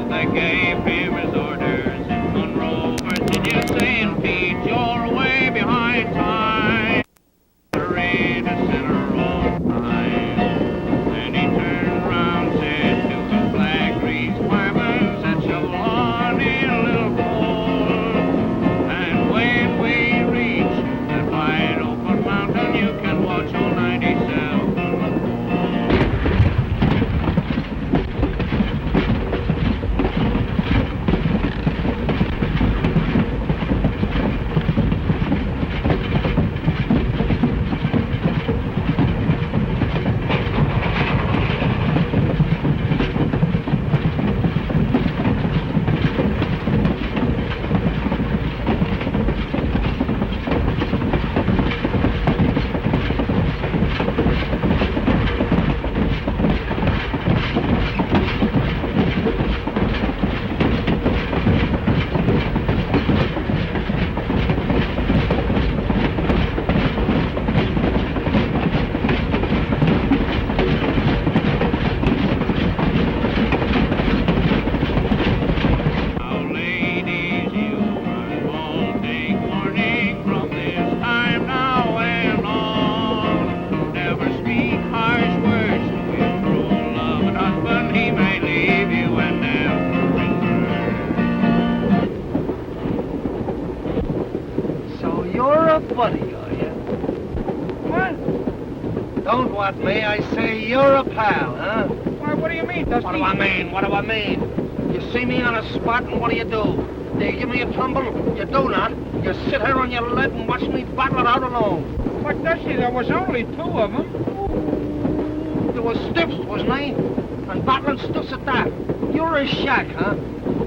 They gave him his orders in Monroe, Virginia, saying, Pete, you're way behind time. Read the center of time. Then he turned around, said to his black greased fireman, said, shovel on in a little coal. And when we reach that wide open mountain, you can watch all 97. Buddy, are you? What? Don't what me, I say you're a pal, huh? Why, what do you mean, Dusty? What do I mean? What do I mean? You see me on a spot and what do? Do you give me a tumble? You do not. You sit here on your lead and watch me battle it out alone. But Dusty, there was only two of them. There was stiffs, wasn't they? And battling stiffs at that. You're a shack, huh?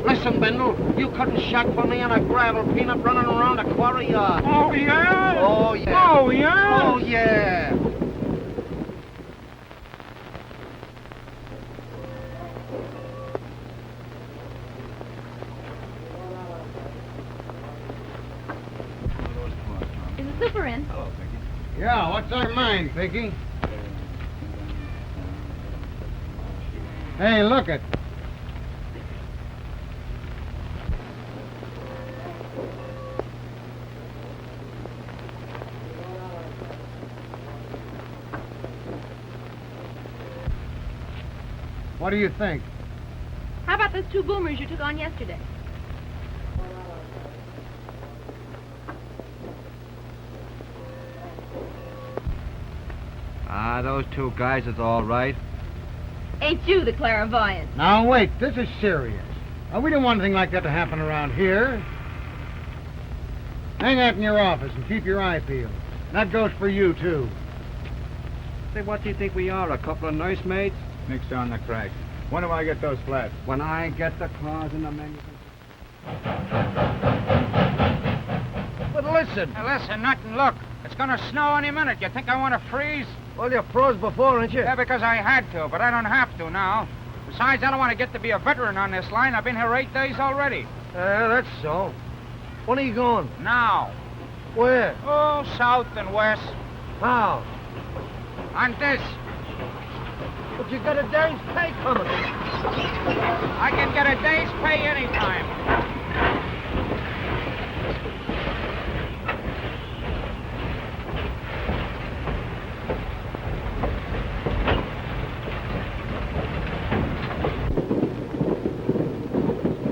Listen, Bindle, you couldn't shack for me on a gravel peanut running around a quarry yard. Oh, yeah? Oh, yeah. Oh, yeah? Oh, yeah. Is the super in? Hello, Vicky. Yeah, what's on mine, Vicky? Hey, look it. What do you think? How about those two boomers you took on yesterday? Those two guys is all right. Ain't you the clairvoyant? Now, wait, this is serious. We don't want anything like that to happen around here. Hang out in your office and keep your eye peeled. That goes for you, too. Say, what do you think we are, a couple of nursemaids? Nix on the crack. When do I get those flats? When I get the cars in the menu. But listen. Now, listen, nothing. Look, it's gonna snow any minute. You think I want to freeze? Well, you froze before, ain't you? Yeah, because I had to, but I don't have to now. Besides, I don't want to get to be a veteran on this line. I've been here 8 days already. That's so. When are you going? Now. Where? Oh, south and west. How? On this. But you got a day's pay coming. I can get a day's pay anytime.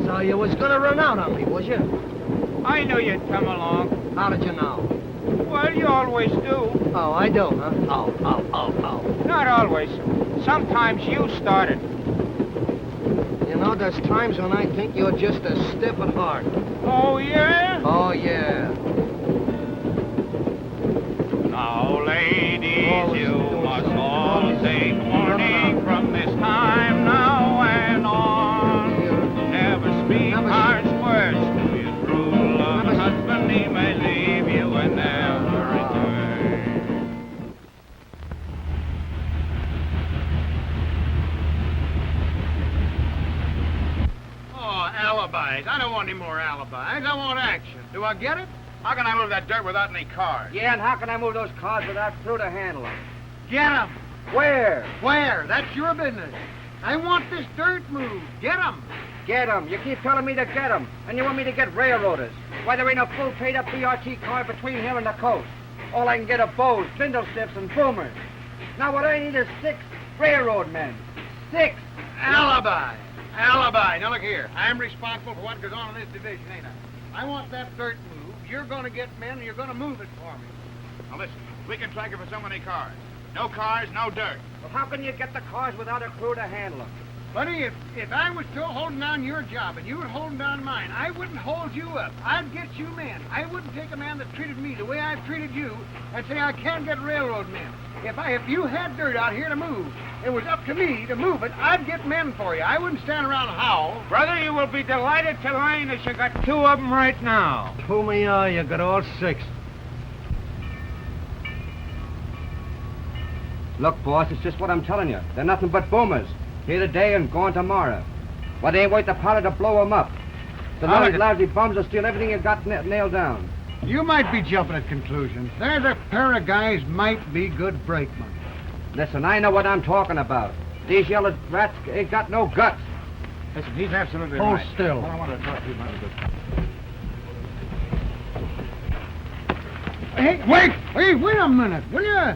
So you was gonna run out on me, was you? I knew you'd come along. How did you know? Well, you always do. Oh, I do, huh? Oh. Not always. Sometimes you started. You know, there's times when I think you're just as stiff at heart. Oh, yeah? Oh, yeah. Now, ladies, you must all take warning from this time now and on. Never speak harsh words to your true love husband. He may leave you and never return. Oh, alibis. I don't want any more alibis. I want action. Do I get it? How can I move that dirt without any cars? Yeah, and how can I move those cars without crew to handle them? Get 'em. Where? Where? That's your business. I want this dirt moved. Get 'em. Get 'em. You keep telling me to get 'em, and you want me to get railroaders. Why, there ain't a full paid-up BRT car between here and the coast. All I can get are bows, spindle stiffs, and boomers. Now what I need is 6 railroad men. 6. Alibi. Alibi. Now look here. I'm responsible for what goes on in this division, ain't I? I want that dirt moved. You're going to get men, and you're going to move it for me. Now listen, we can track it for so many cars. No cars, no dirt. Well, how can you get the cars without a crew to handle them? Buddy, if I was still holding down your job and you were holding down mine, I wouldn't hold you up. I'd get you men. I wouldn't take a man that treated me the way I've treated you and say I can't get railroad men. If you had dirt out here to move, it was up to me to move it, I'd get men for you. I wouldn't stand around and howl. Brother, you will be delighted to learn that you got 2 of them right now. Fool me, you got all 6. Look, boss, it's just what I'm telling you. They're nothing but boomers. Here today and gone tomorrow. But they ain't worth the powder to blow 'em up. The lousy bums will steal everything you got nailed down. You might be jumping at conclusions. There's a pair of guys might be good brakemen. Listen, I know what I'm talking about. These yellow rats ain't got no guts. Listen, he's absolutely Hold right. still. Well, I want to talk to you about this. Hey, wait a minute, will you?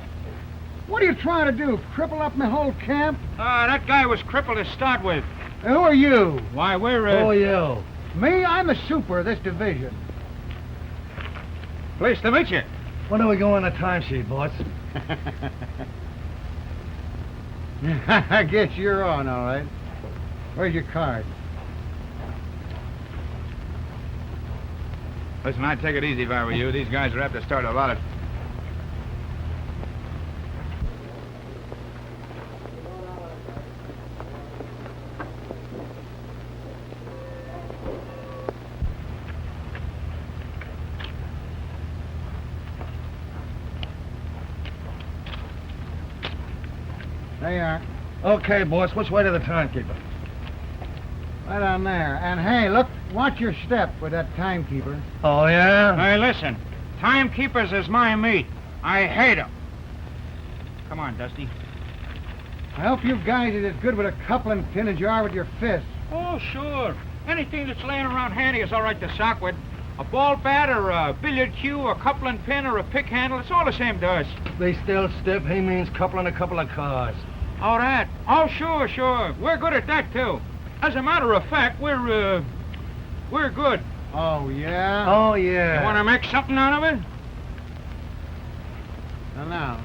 What are you trying to do, cripple up my whole camp? That guy was crippled to start with. Who are you? Why, we're, Who are you? Me? I'm the super of this division. Pleased to meet you. When do we go on the timesheet, boss? I guess you're on, all right. Where's your card? Listen, I'd take it easy if I were you. These guys are apt to start a lot of... There you are. Okay, boss. Which way to the timekeeper? Right on there. And hey, look, watch your step with that timekeeper. Oh, yeah? Hey, listen. Timekeepers is my meat. I hate 'em. Come on, Dusty. I hope you guys are as good with a coupling pin as you are with your fists. Oh, sure. Anything that's laying around handy is all right to sock with. A ball bat or a billiard cue, a coupling pin or a pick handle, it's all the same to us. They still stiff. He means coupling a couple of cars. Oh, that? Oh, sure. We're good at that, too. As a matter of fact, we're good. Oh, yeah? Oh, yeah. You want to make something out of it? Now.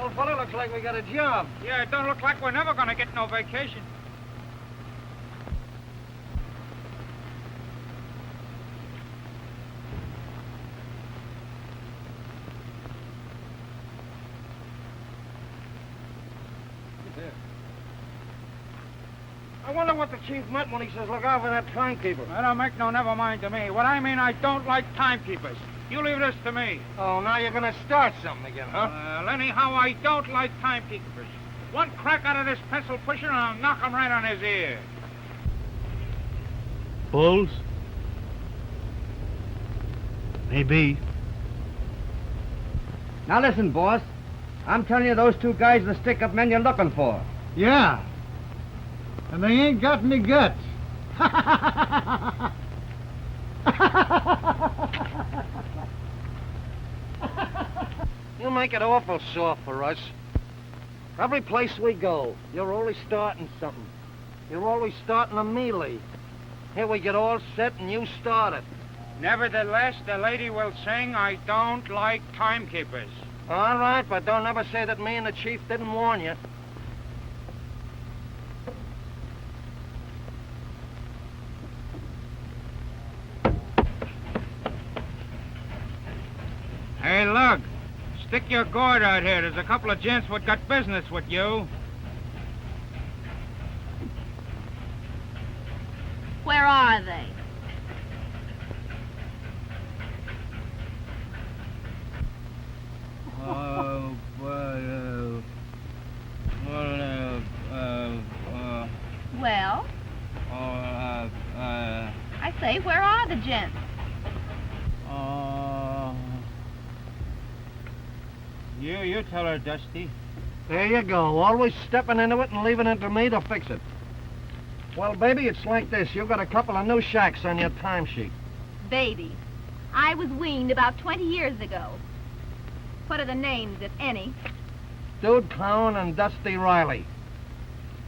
Old fellow, looks like we got a job. Yeah, it don't look like we're never going to get no vacation. I wonder what the chief meant when he says, look out for that timekeeper. That don't make no never mind to me. What I mean, I don't like timekeepers. You leave this to me. Oh, now you're going to start something again, huh? Well, anyhow, I don't like timekeepers. One crack out of this pencil pusher and I'll knock him right on his ear. Bulls? Maybe. Now listen, boss. I'm telling you, those 2 guys are the stick-up men you're looking for. Yeah. And they ain't got any guts. You make it awful soft for us. Every place we go, you're always starting something. You're always starting a melee. Here we get all set and you start it. Nevertheless, the lady will sing, I don't like timekeepers. All right, but don't ever say that me and the chief didn't warn you. Hey, look. Stick your gourd out here. There's a couple of gents what got business with you. Where are they? Well? say, where are the gents? You tell her, Dusty. There you go, always stepping into it and leaving it to me to fix it. Well, baby, it's like this. You've got a couple of new shacks on your timesheet. Baby. I was weaned about 20 years ago. What are the names, if any? Dude Caron and Dusty Riley.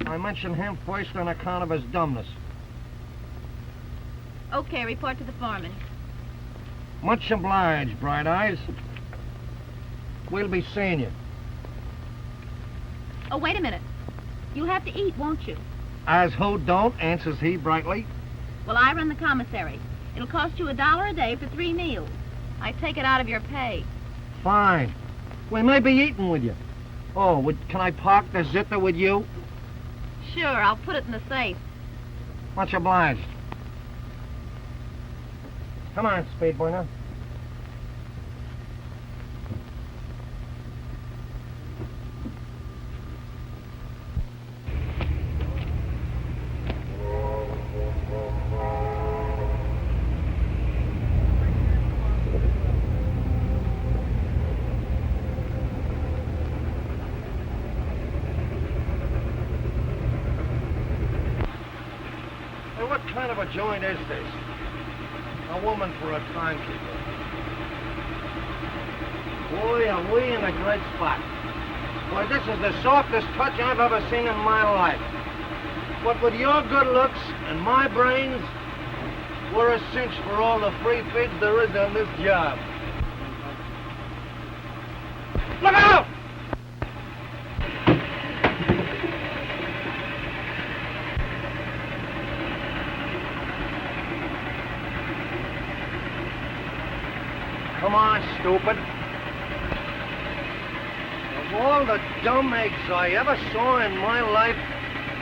I mentioned him first on account of his dumbness. Okay, report to the foreman. Much obliged, Bright Eyes. We'll be seeing you. Oh, wait a minute. You'll have to eat, won't you? As who don't, answers he brightly. Well, I run the commissary. It'll cost you $1 a day for 3 meals. I take it out of your pay. Fine. We may be eating with you. Oh, can I park the Zither with you? Sure, I'll put it in the safe. Much obliged. Come on, Speed Boy, now. What kind of a joint is this? A woman for a timekeeper. Boy, are we in a great spot. Boy, this is the softest touch I've ever seen in my life. What with your good looks and my brains, we're a cinch for all the free feeds there is on this job. Look out! Come on, stupid. Of all the dumb eggs I ever saw in my life,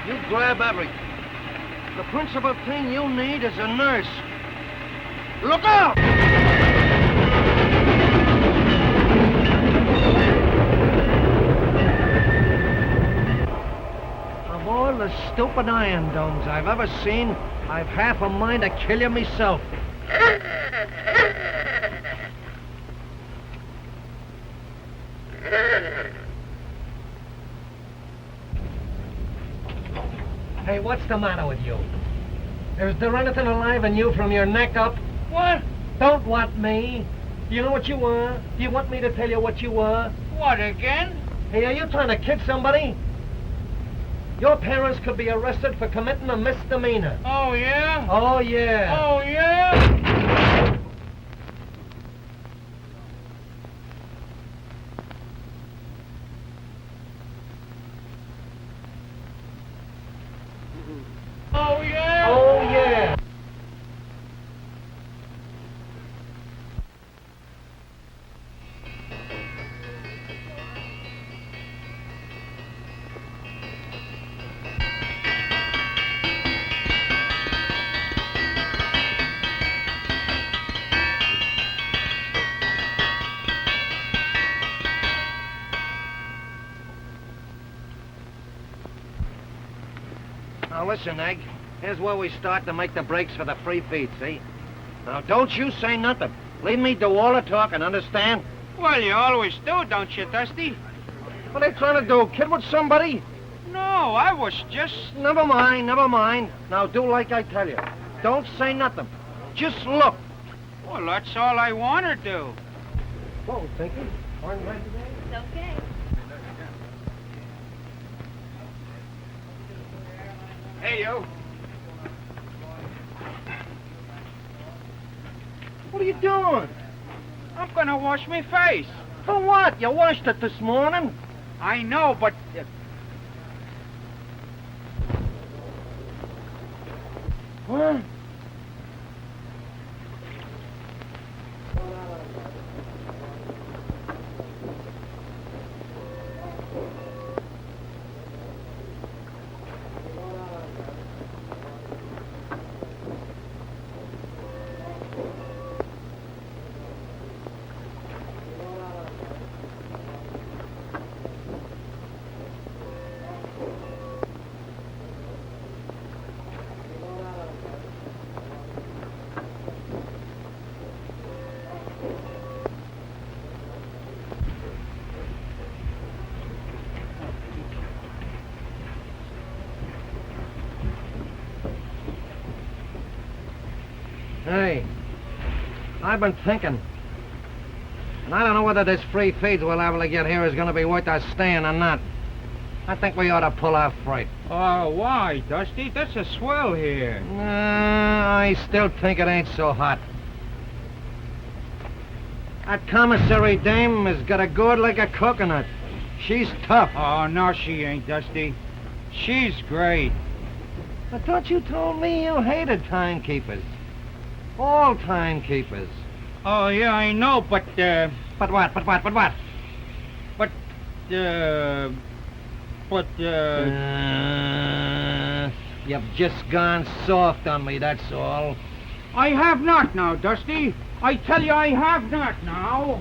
you grab everything. The principal thing you need is a nurse. Look out! Of all the stupid iron domes I've ever seen, I've half a mind to kill you myself. Hey, what's the matter with you? Is there anything alive in you from your neck up? What? Don't want me. You know what you are? Do you want me to tell you what you are? What, again? Hey, are you trying to kid somebody? Your parents could be arrested for committing a misdemeanor. Oh, yeah? Oh, yeah. Oh, yeah? Oh, yeah? Oh, yeah. Now listen, Egg. Here's where we start to make the breaks for the free feed, see? Now don't you say nothing. Leave me do all the talking, understand? Well, you always do, don't you, Dusty? What are you trying to do, kid with somebody? No, I was just... Never mind, never mind. Now do like I tell you. Don't say nothing. Just look. Well, that's all I want to do. Whoa, Pinky. Aren't right today? It's okay. Hey, you. What are you doing? I'm gonna wash my face. For what? You washed it this morning. I know, but... What? Hey, I've been thinking. And I don't know whether this free feeds we're liable to get here is going to be worth our staying or not. I think we ought to pull our freight. Oh, why, Dusty? That's a swell here. I still think it ain't so hot. That commissary dame has got a gourd like a coconut. She's tough. Oh, no, she ain't, Dusty. She's great. But thought you told me you hated timekeepers. All timekeepers. Oh, yeah, I know, but, But what? You've just gone soft on me, that's all. I have not now, Dusty. I tell you, I have not now.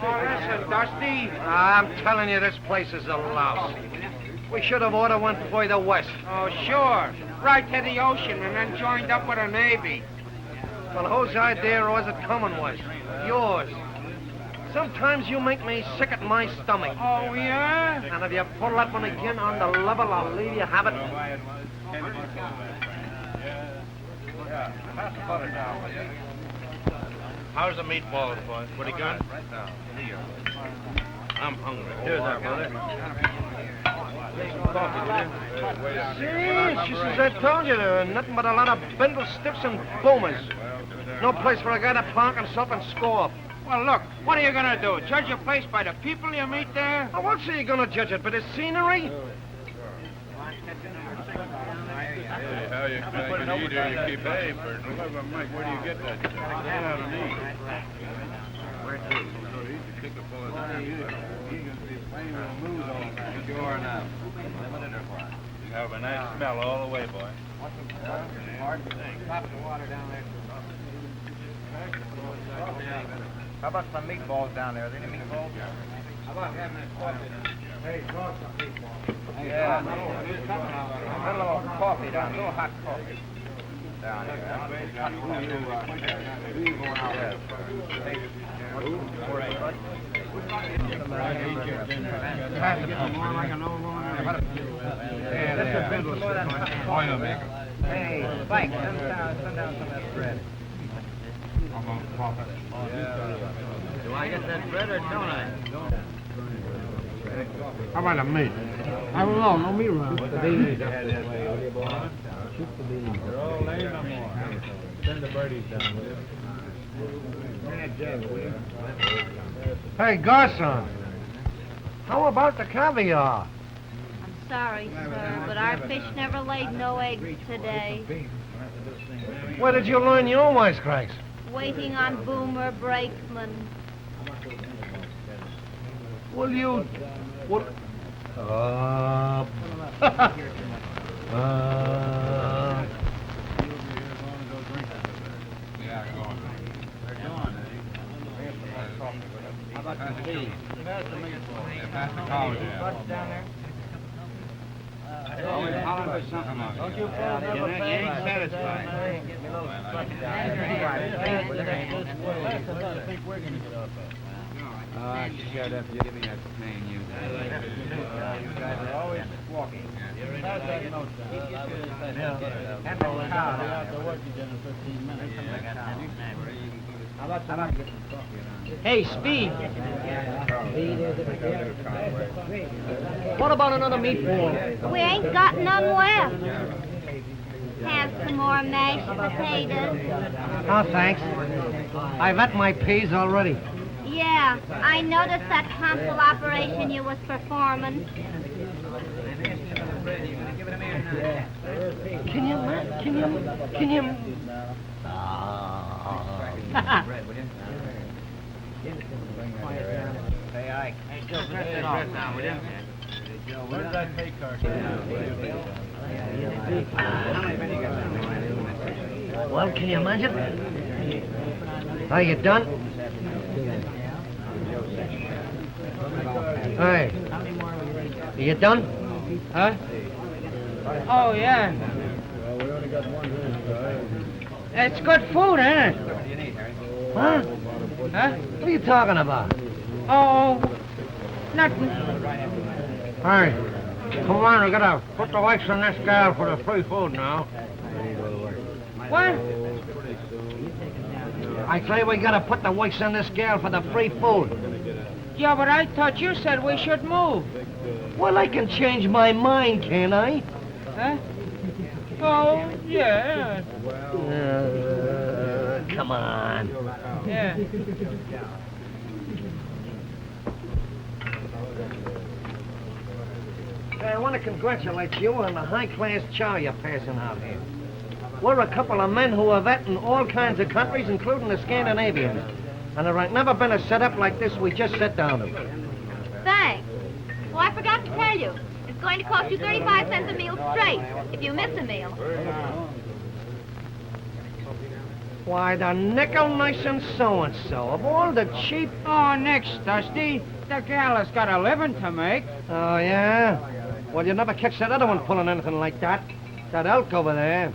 Oh, listen, Dusty. I'm telling you, this place is a louse. We should have ordered one further west. Oh, sure. Right to the ocean and then joined up with a navy. Well, whose idea was it coming west? Yours. Sometimes you make me sick at my stomach. Oh, yeah? And if you pull that one again on the level, I'll leave you have it. How's the meatballs, boys? Pretty good? I'm hungry. Here's that, brother. See, she says I told you there are nothing but a lot of bindle stiffs and boomers. No place for a guy to plonk himself and score. Well, look, what are you going to do? Judge a place by the people you meet there? Now, what's he going to judge it? By the scenery? Hey, how you can eat or you keep hay for Mike, where do you get that? Get out and eat. Where to? Kick a full of you are now. You have a nice smell all the way, boy. How about some meatballs down there? Are there any meatballs? How about having that coffee? Hey, draw some meatballs. Yeah. A little coffee down, a little hot coffee. Down here. Hey, Spike, send down some of that bread. Do I get that bread or don't I? How about a meat? I don't know, no meat around. Shoot the beans. They're all laying them on. Send the birdies down with it. Hey, Garson. How about the caviar? I'm sorry, sir, but our fish never laid no eggs today. Where did you learn your wisecracks? Waiting on Boomer Brakeman. Will you... Will... Don't you folks ever pay? You ain't satisfied. Shut up, you give me that thing, you guys. You guys are always walking. How's that note, and the cow. How about getting coffee around? Hey, Speed. What about another meatball? We ain't got none left. Have some more mashed potatoes. Oh, thanks. I've ate my peas already. Yeah, I noticed that console operation you was performing. Can you... Hey, Ike. Where's that pay card? Well, can you imagine? Are you done? Hey. Are you done? Huh? Oh, yeah. Well, we only got one here. It's good food, ain't it? Huh? Huh? What are you talking about? Oh, nothing. Hey, Come on, we gotta put the wipes on this gal for the free food now. What? I say we gotta put the wipes on this gal for the free food. Yeah, but I thought you said we should move. Well, I can change my mind, can't I? Huh? Oh, yeah. Come on. Yeah. I want to congratulate you on the high-class chow you're passing out here. We're a couple of men who have met in all kinds of countries, including the Scandinavians. And there ain't never been a setup like this we just sat down to. Thanks. Oh, I forgot to tell you. It's going to cost you 35 cents a meal straight if you miss a meal. Why, the nickel nice and so-and-so of all the cheap... Oh, next, Dusty. The gal has got a living to make. Oh, yeah? Well, you never catch that other one pulling anything like that. That elk over there.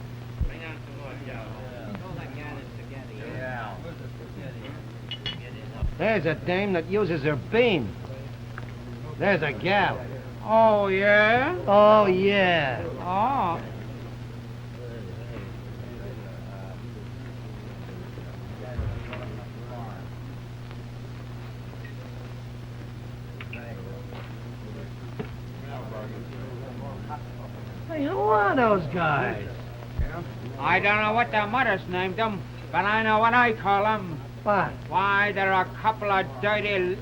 There's a dame that uses her beam. There's a gal. Oh, yeah? Oh, yeah. Oh. Hey, who are those guys? I don't know what their mothers named them, but I know what I call them. What? Why, they're a couple of dirty...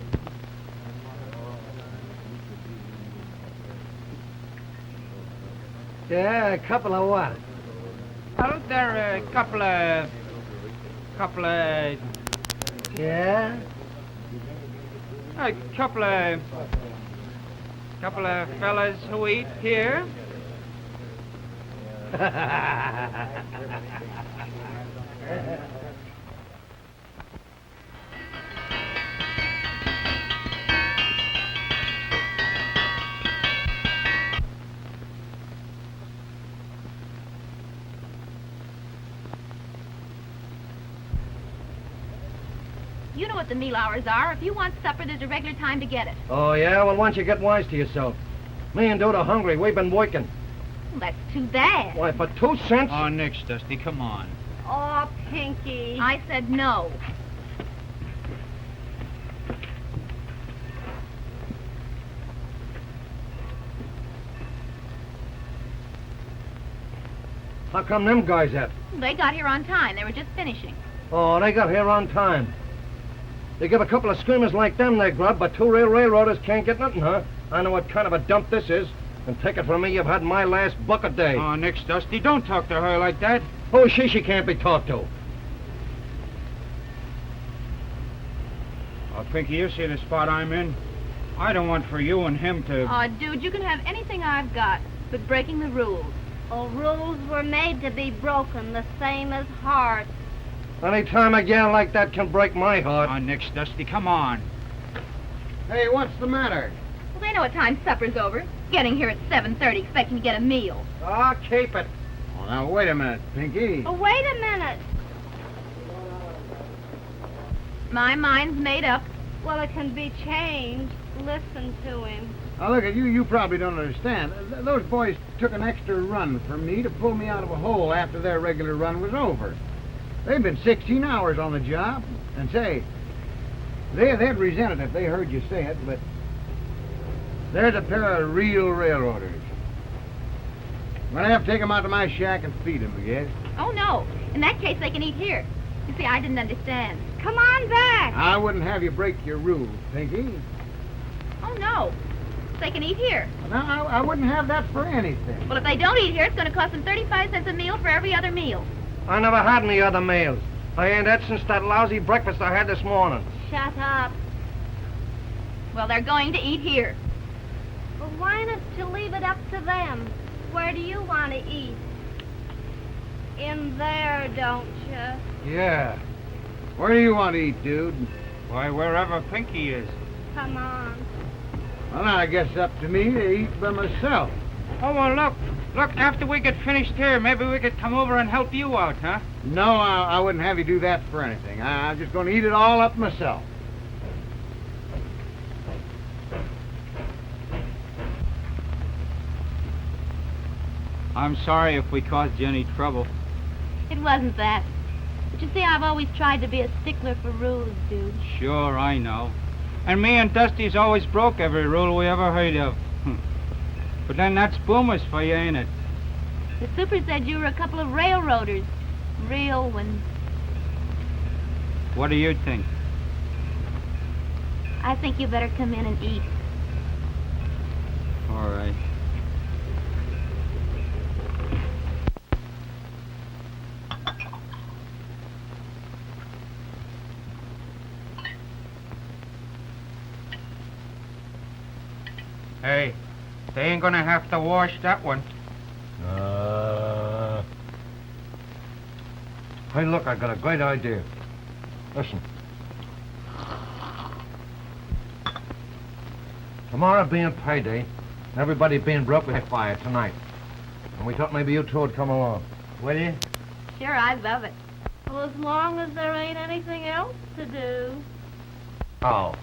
Yeah, a couple of what? Well, they're a couple of... Yeah? A couple of fellas who eat here. You know what the meal hours are. If you want supper, there's a regular time to get it. Oh, yeah? Well, why don't you get wise to yourself? Me and Dude are hungry. We've been working. Well, that's too bad. Why, for 2 cents? Oh, nix, Dusty, come on. Oh, Pinky. I said no. How come them guys at? They got here on time. They were just finishing. Oh, they got here on time. They give a couple of screamers like them their grub, but 2 real railroaders can't get nothing, huh? I know what kind of a dump this is. And take it from me, you've had my last buck a day. Oh, nix, Dusty, don't talk to her like that. Who's she? She can't be talked to. Oh, Pinky, you see the spot I'm in? I don't want for you and him to... Oh, dude, you can have anything I've got, but breaking the rules. Oh, rules were made to be broken, the same as hearts. Any time a gal like that can break my heart. Oh, nix, Dusty, come on. Hey, what's the matter? Well, they know what time supper's over. Getting here at 7:30, expecting to get a meal. Ah, keep it. Oh, now, wait a minute, Pinky. Oh, wait a minute. My mind's made up. Well, it can be changed. Listen to him. Now, look at you. You probably don't understand. Those boys took an extra run from me to pull me out of a hole after their regular run was over. They've been 16 hours on the job. And say, they'd resent it if they heard you say it, but there's a pair of real railroaders. I'm going to have to take them out to my shack and feed them, I guess. Oh, no. In that case, they can eat here. You see, I didn't understand. Come on back. I wouldn't have you break your rules, Pinky. Oh, no. They can eat here. Now, I wouldn't have that for anything. Well, if they don't eat here, it's going to cost them 35 cents a meal for every other meal. I never had any other meals. I ain't had since that lousy breakfast I had this morning. Shut up. Well, they're going to eat here. Well, why don't you leave it up to them? Where do you want to eat? In there, don't you? Yeah. Where do you want to eat, dude? Why, wherever Pinky is. Come on. Well, now, I guess it's up to me to eat by myself. Oh, well, look. Look, after we get finished here, maybe we could come over and help you out, huh? No, I wouldn't have you do that for anything. I'm just going to eat it all up myself. I'm sorry if we caused you any trouble. It wasn't that. But you see, I've always tried to be a stickler for rules, dude. Sure, I know. And me and Dusty's always broke every rule we ever heard of. But then that's boomers for you, ain't it? The super said you were a couple of railroaders. Real ones. What do you think? I think you better come in and eat. All right. Hey, they ain't gonna have to wash that one. Hey, look, I got a great idea. Listen. Tomorrow being payday, and everybody being broke with a fire tonight. And we thought maybe you two would come along. Will you? Sure, I love it. Well, as long as there ain't anything else to do. Oh.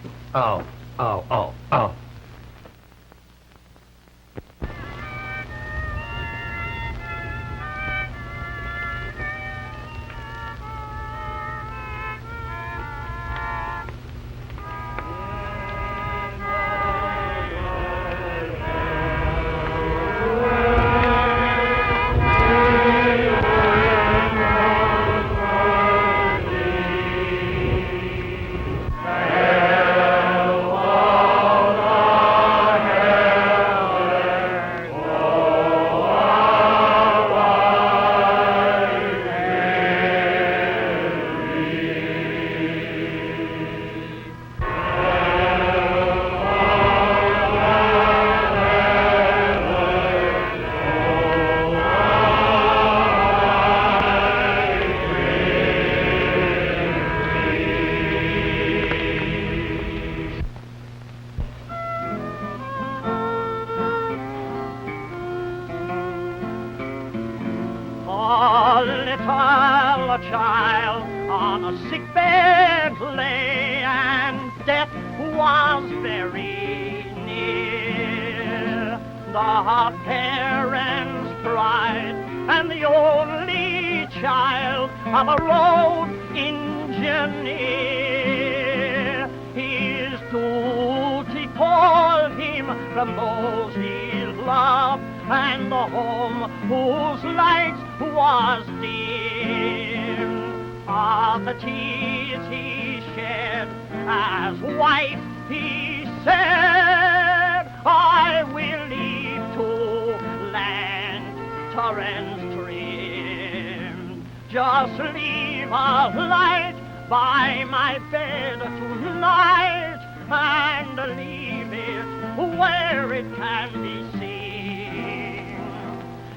child on a sick bed lay, and death was very near. The parents cried, and the only child of a road engineer, his duty called him from those he loved, and the home whose light was dim. Of the tears he shed, as wife he said, I will leave to land torrents trim. Just leave a light by my bed tonight, and leave it where it can be seen.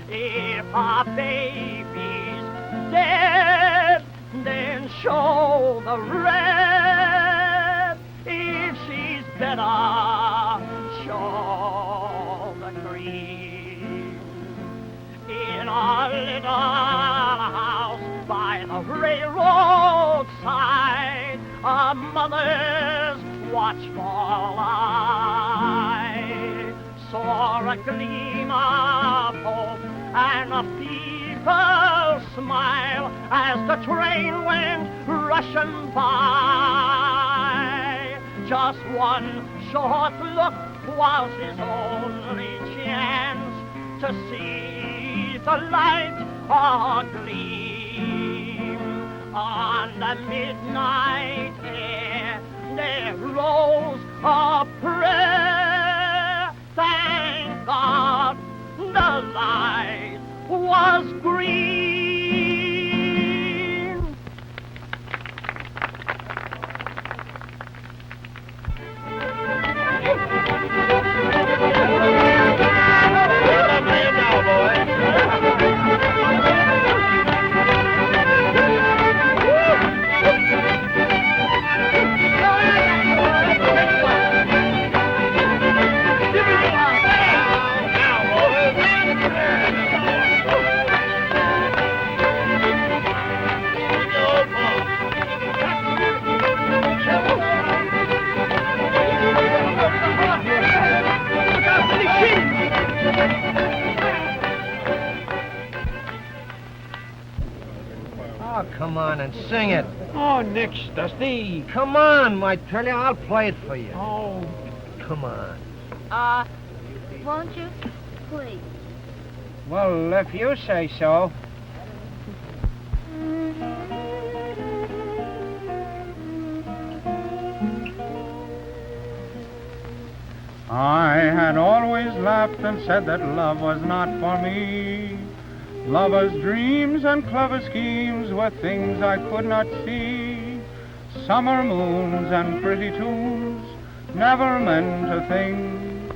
If a baby's dead, then show the red. If she's better, show the green. In a little house by the railroad side, a mother's watchful eye saw a gleam of hope and a feeble smile as the train went rushing by. Just one short look was his only chance to see the light gleam. On the midnight air there rose a prayer. Thank God the light was green. Oh, come on and sing it. Oh, nix, Dusty. Come on, I tell you, I'll play it for you. Oh. Come on. Won't you? Please. Well, if you say so. I had always laughed and said that love was not for me. Lovers' dreams and clever schemes were things I could not see. Summer moons and pretty tunes never meant a thing,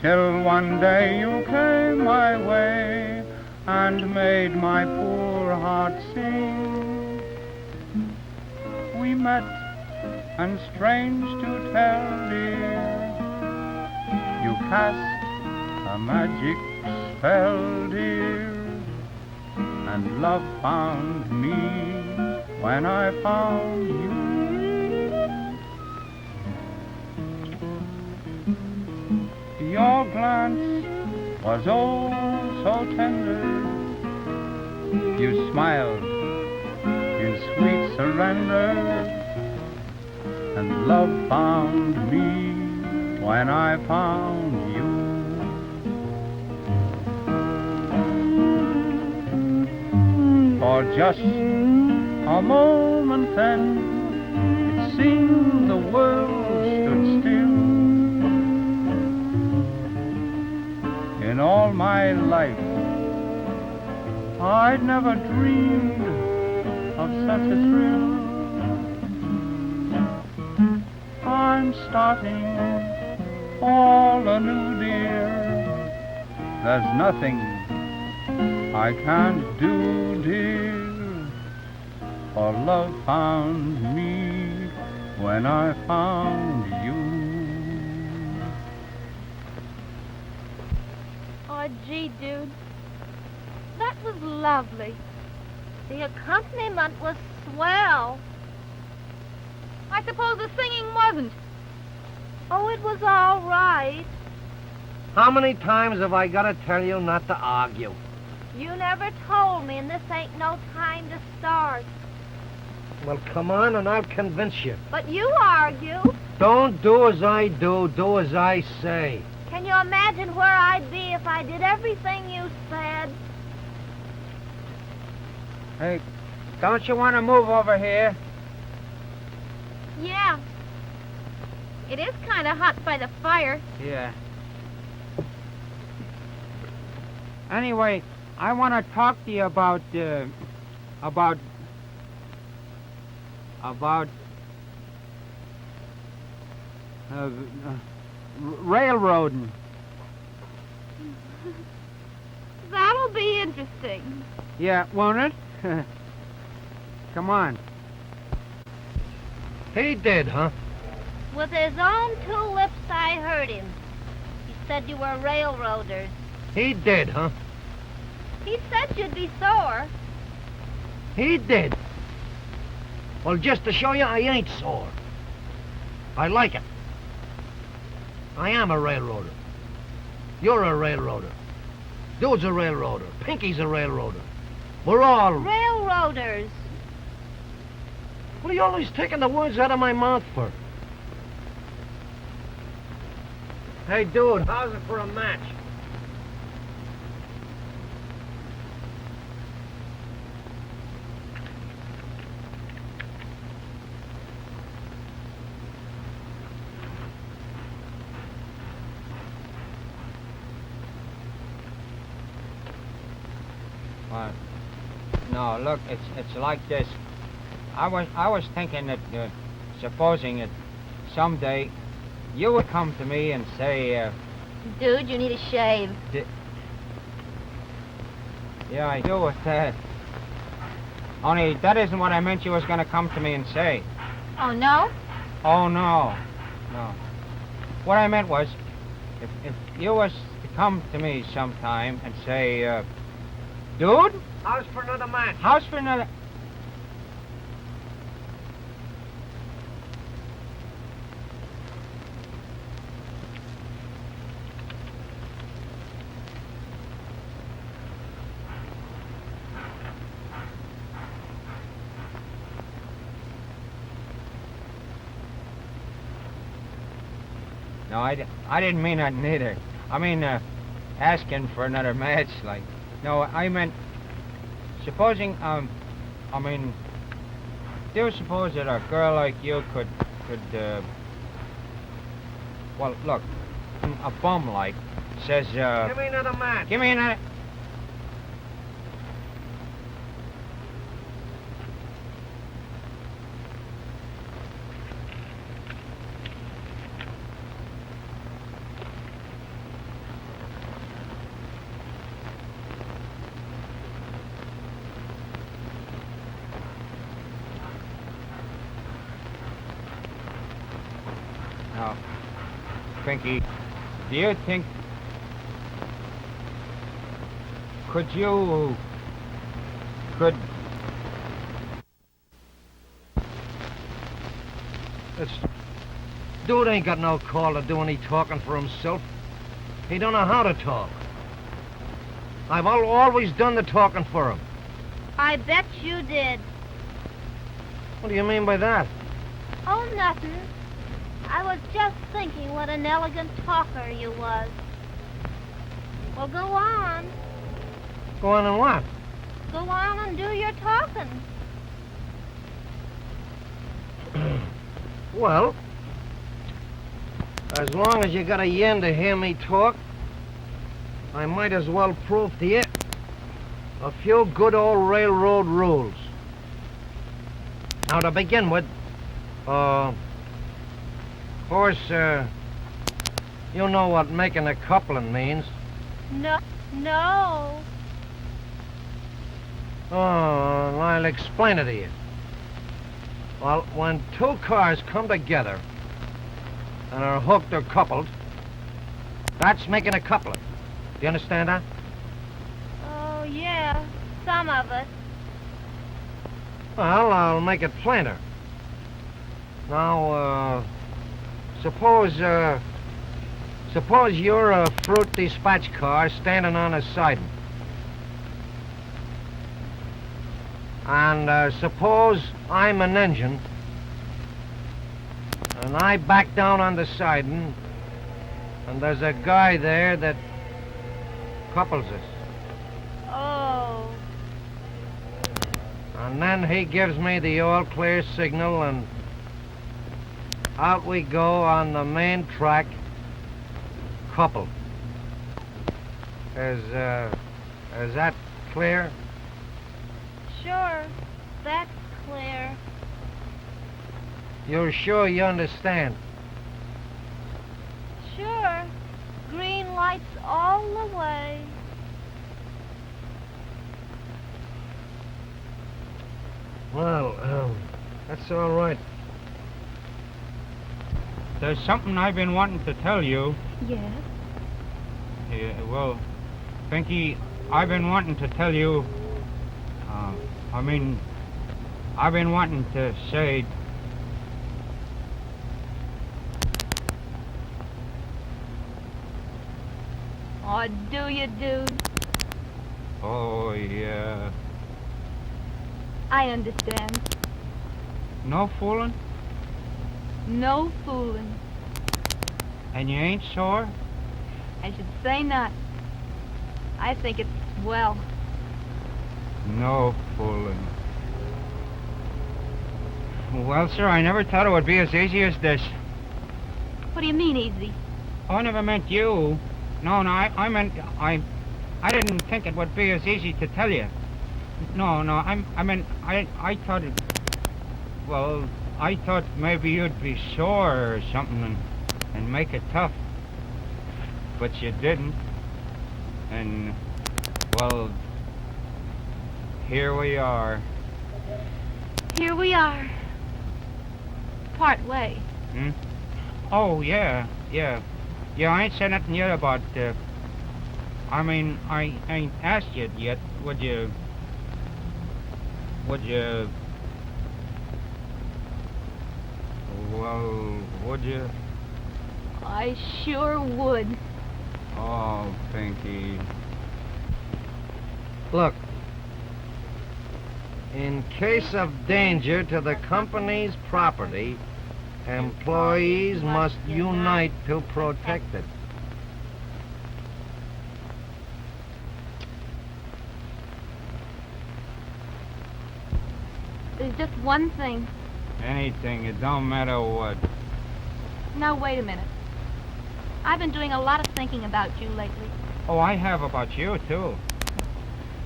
till one day you came my way and made my poor heart sing. We met, and strange to tell, dear, you cast a magic spell, dear, and love found me when I found you. Your glance was oh so tender. You smiled in sweet surrender, and love found me when I found you. For just a moment then, it seemed the world stood still. In all my life, I'd never dreamed of such a thrill. I'm starting all anew, dear. There's nothing I can't do, dear, for love found me when I found you. Oh, gee, dude. That was lovely. The accompaniment was swell. I suppose the singing wasn't. Oh, it was all right. How many times have I got to tell you not to argue? You never told me, and this ain't no time to start. Well, come on, and I'll convince you. But you argue. Don't do as I do, do as I say. Can you imagine where I'd be if I did everything you said? Hey, don't you want to move over here? Yeah. It is kind of hot by the fire. Yeah. Anyway, I want to talk to you about railroading. That'll be interesting. Yeah, won't it? Come on. He did, huh? With his own two lips, I heard him. He said you were railroaders. He did, huh? He said you'd be sore. He did. Well, just to show you, I ain't sore. I like it. I am a railroader. You're a railroader. Dude's a railroader. Pinky's a railroader. We're all... Railroaders. What are you always taking the words out of my mouth for? Hey, dude, how's it for a match? What? No, look, it's like this. I was thinking that, supposing that someday you would come to me and say, Dude, you need a shave. yeah, I do with that. Only that isn't what I meant you was going to come to me and say. Oh, no? Oh, no. No. What I meant was, if you was to come to me sometime and say, dude? How's for another match? How's for another... No, I didn't mean that neither. I mean, asking for another match, like. No, I meant, supposing, do you suppose that a girl like you could, well, look, a bum like, says, Give me another match. Give me another... Now, Pinky, do you think... Could... This dude ain't got no call to do any talking for himself. He don't know how to talk. I've always done the talking for him. I bet you did. What do you mean by that? Oh, nothing. I was just thinking what an elegant talker you was. Well, go on. Go on and what? Go on and do your talking. Well, as long as you got a yen to hear me talk, I might as well prove to you a few good old railroad rules. Now, to begin with, of course, you know what making a coupling means. No. Oh, I'll explain it to you. Well, when two cars come together and are hooked or coupled, that's making a coupling. Do you understand that? Oh, yeah, some of it. Well, I'll make it plainer. Now, suppose you're a fruit dispatch car standing on a siding. And suppose I'm an engine, and I back down on the siding, and there's a guy there that couples us. Oh. And then he gives me the all-clear signal, and out we go on the main track, coupled. Is that clear? Sure, that's clear. You're sure you understand? Sure. Green lights all the way. Well, that's all right. There's something I've been wanting to tell you. Yes? Yeah, well, Pinky, I've been wanting to tell you... I've been wanting to say... Oh, do you, dude? Oh, yeah. I understand. No fooling? No fooling. And you ain't sore? I should say not. I think it's swell. No fooling. Well, sir, I never thought it would be as easy as this. What do you mean, easy? Oh, I never meant you. No, I meant, I didn't think it would be as easy to tell you. No, I thought it, well, I thought maybe you'd be sore or something and make it tough. But you didn't. And, well, here we are. Here we are. Part way. Hmm? Oh, yeah. Yeah, I ain't said nothing yet about, I ain't asked you yet. Would you, well, would you? I sure would. Oh, Pinky. Look, in case of danger to the company's property, Employees must unite to protect it. There's just one thing. Anything, it don't matter what. Now, wait a minute. I've been doing a lot of thinking about you lately. Oh, I have about you, too.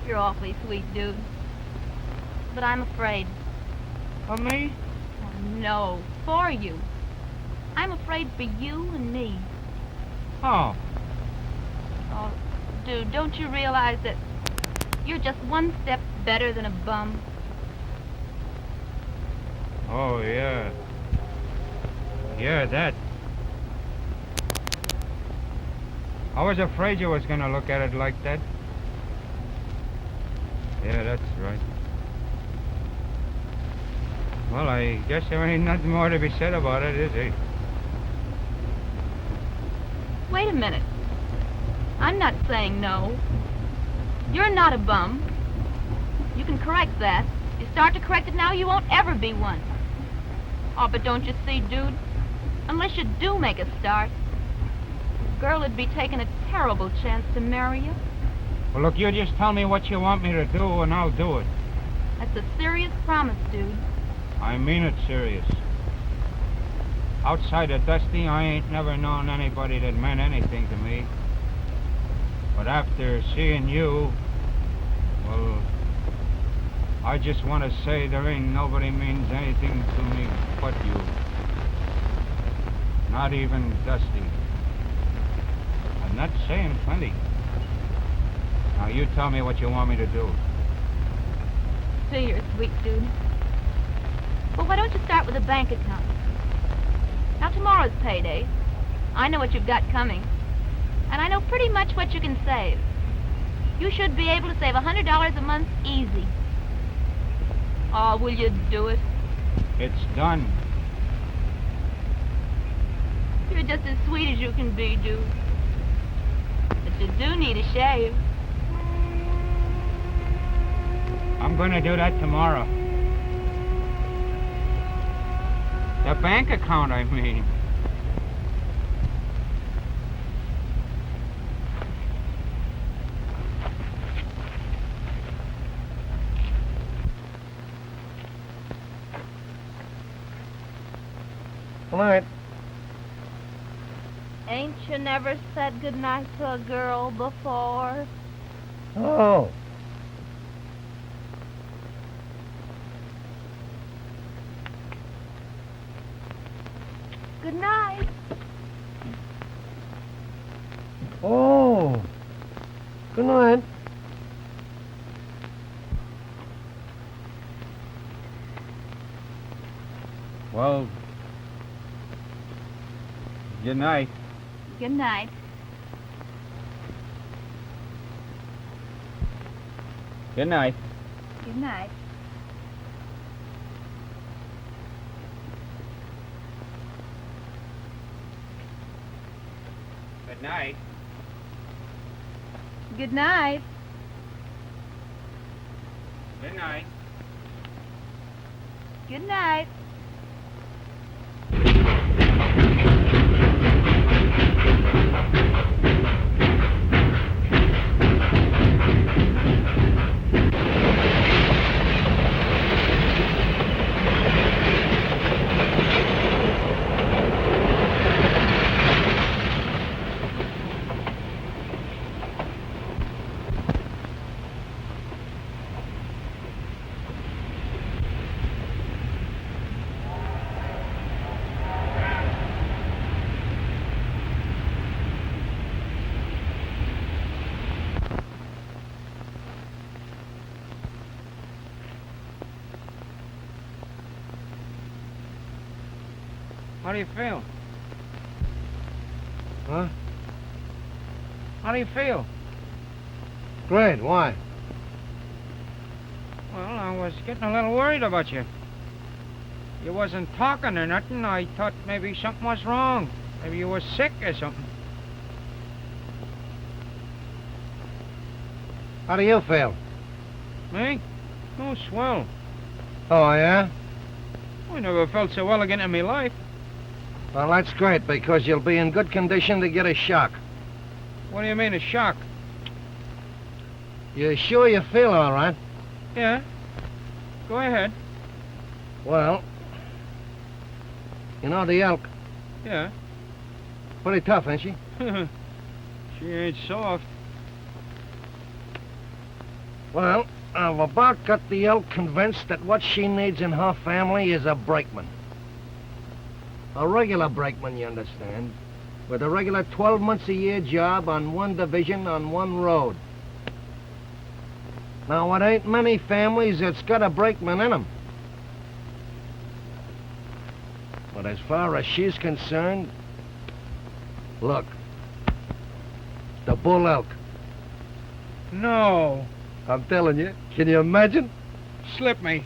You're awfully sweet, dude. But I'm afraid. Of me? Oh, no, for you. I'm afraid for you and me. Oh. Oh, dude, don't you realize that you're just one step better than a bum? Oh, yeah. Yeah, that. I was afraid you was gonna look at it like that. Yeah, that's right. Well, I guess there ain't nothing more to be said about it, is it? Wait a minute. I'm not saying no. You're not a bum. You can correct that. You start to correct it now, you won't ever be one. Oh, but don't you see, dude? Unless you do make a start, the girl would be taking a terrible chance to marry you. Well, look, you just tell me what you want me to do, and I'll do it. That's a serious promise, dude. I mean it serious. Outside of Dusty, I ain't never known anybody that meant anything to me. But after seeing you, well, I just want to say there ain't nobody means anything to me but you. Not even Dusty. I'm not saying plenty. Now you tell me what you want me to do. See, you're a sweet dude. But why don't you start with a bank account? Now, tomorrow's payday. I know what you've got coming. And I know pretty much what you can save. You should be able to save $100 a month easy. Oh, will you do it? It's done. You're just as sweet as you can be, dude. But you do need a shave. I'm gonna do that tomorrow. The bank account, I mean. Good night. Ain't you never said goodnight to a girl before? Oh. Good night. Oh. Good night. Well, good night. Good night. Good night. Good night. Good night. Good night. Good night. Good night. How do you feel? Huh? How do you feel? Great. Why? Well, I was getting a little worried about you. You wasn't talking or nothing. I thought maybe something was wrong. Maybe you were sick or something. How do you feel? Me? Oh, swell. Oh, yeah? I never felt so well again in my life. Well, that's great, because you'll be in good condition to get a shock. What do you mean, a shock? You sure you feel all right? Yeah. Go ahead. Well, you know the elk. Yeah. Pretty tough, ain't she? She ain't soft. Well, I've about got the elk convinced that what she needs in her family is a brakeman. A regular brakeman, you understand, with a regular 12 months a year job on one division on one road. Now, it ain't many families that's got a brakeman in them. But as far as she's concerned, look, the bull elk. No. I'm telling you, can you imagine? Slip me.